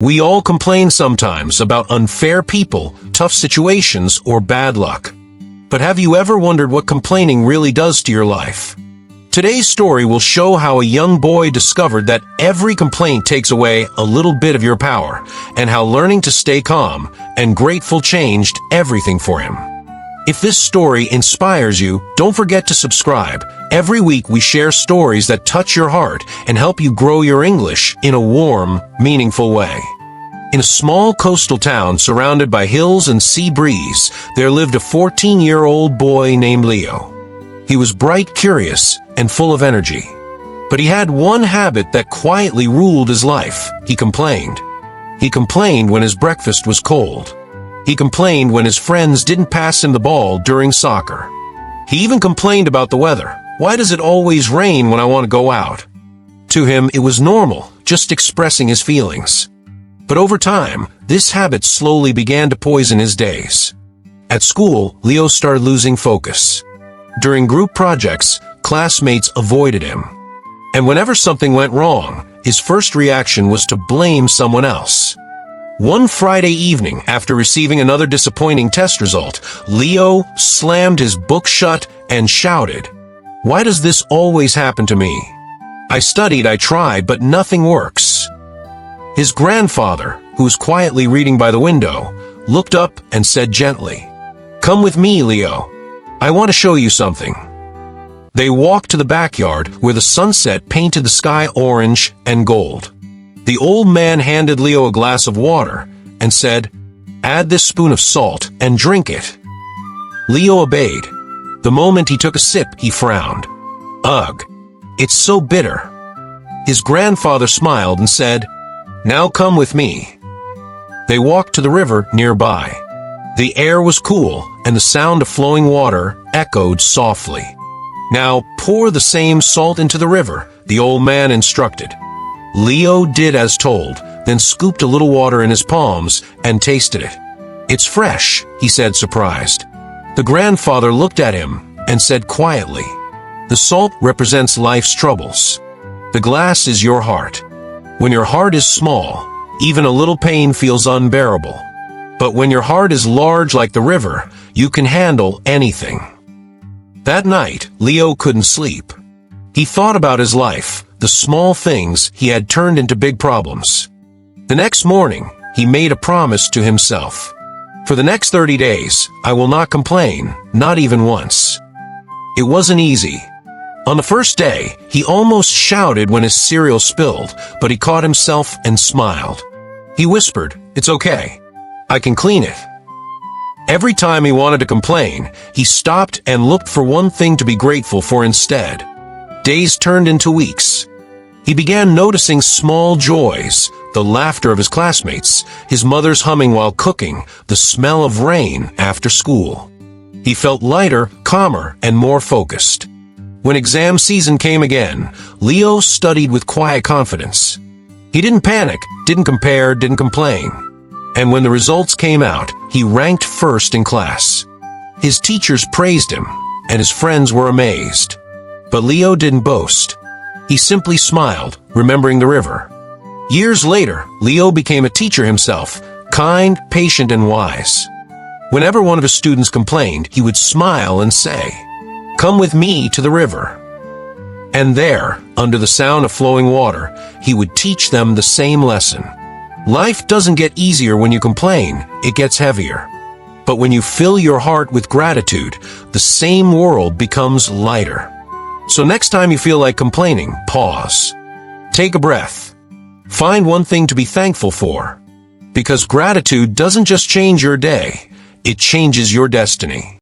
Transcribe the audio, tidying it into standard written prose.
We all complain sometimes about unfair people, tough situations, or bad luck. But have you ever wondered what complaining really does to your life? Today's story will show how a young boy discovered that every complaint takes away a little bit of your power, and how learning to stay calm and grateful changed everything for him. If this story inspires you, don't forget to subscribe. Every week we share stories that touch your heart and help you grow your English in a warm, meaningful way. In a small coastal town surrounded by hills and sea breeze, there lived a 14-year-old boy named Leo. He was bright, curious, and full of energy. But he had one habit that quietly ruled his life. He complained. He complained when his breakfast was cold. He complained when his friends didn't pass him the ball during soccer. He even complained about the weather. Why does it always rain when I want to go out? To him, it was normal, just expressing his feelings. But over time, this habit slowly began to poison his days. At school, Leo started losing focus. During group projects, classmates avoided him. And whenever something went wrong, his first reaction was to blame someone else. One Friday evening, after receiving another disappointing test result, Leo slammed his book shut and shouted, "Why does this always happen to me? I studied, I tried, but nothing works." His grandfather, who was quietly reading by the window, looked up and said gently, "Come with me, Leo. I want to show you something." They walked to the backyard where the sunset painted the sky orange and gold. The old man handed Leo a glass of water and said, "Add this spoon of salt and drink it." Leo obeyed. The moment he took a sip, he frowned. "Ugh, it's so bitter." His grandfather smiled and said, "Now come with me." They walked to the river nearby. The air was cool, and the sound of flowing water echoed softly. "Now pour the same salt into the river," the old man instructed. Leo did as told, then scooped a little water in his palms and tasted it. "It's fresh," he said, surprised. The grandfather looked at him and said quietly, "The salt represents life's troubles. The glass is your heart. When your heart is small, even a little pain feels unbearable. But when your heart is large like the river, you can handle anything." That night, Leo couldn't sleep. He thought about his life, the small things he had turned into big problems. The next morning, he made a promise to himself. "For the next 30 days, I will not complain, not even once." It wasn't easy. On the first day, he almost shouted when his cereal spilled, but he caught himself and smiled. He whispered, "It's okay. I can clean it." Every time he wanted to complain, he stopped and looked for one thing to be grateful for instead. Days turned into weeks. He began noticing small joys, the laughter of his classmates, his mother's humming while cooking, the smell of rain after school. He felt lighter, calmer, and more focused. When exam season came again, Leo studied with quiet confidence. He didn't panic, didn't compare, didn't complain. And when the results came out, he ranked first in class. His teachers praised him, and his friends were amazed. But Leo didn't boast. He simply smiled, remembering the river. Years later, Leo became a teacher himself, kind, patient, and wise. Whenever one of his students complained, he would smile and say, "Come with me to the river." And there, under the sound of flowing water, he would teach them the same lesson. Life doesn't get easier when you complain, it gets heavier. But when you fill your heart with gratitude, the same world becomes lighter. So next time you feel like complaining, pause. Take a breath. Find one thing to be thankful for. Because gratitude doesn't just change your day, it changes your destiny.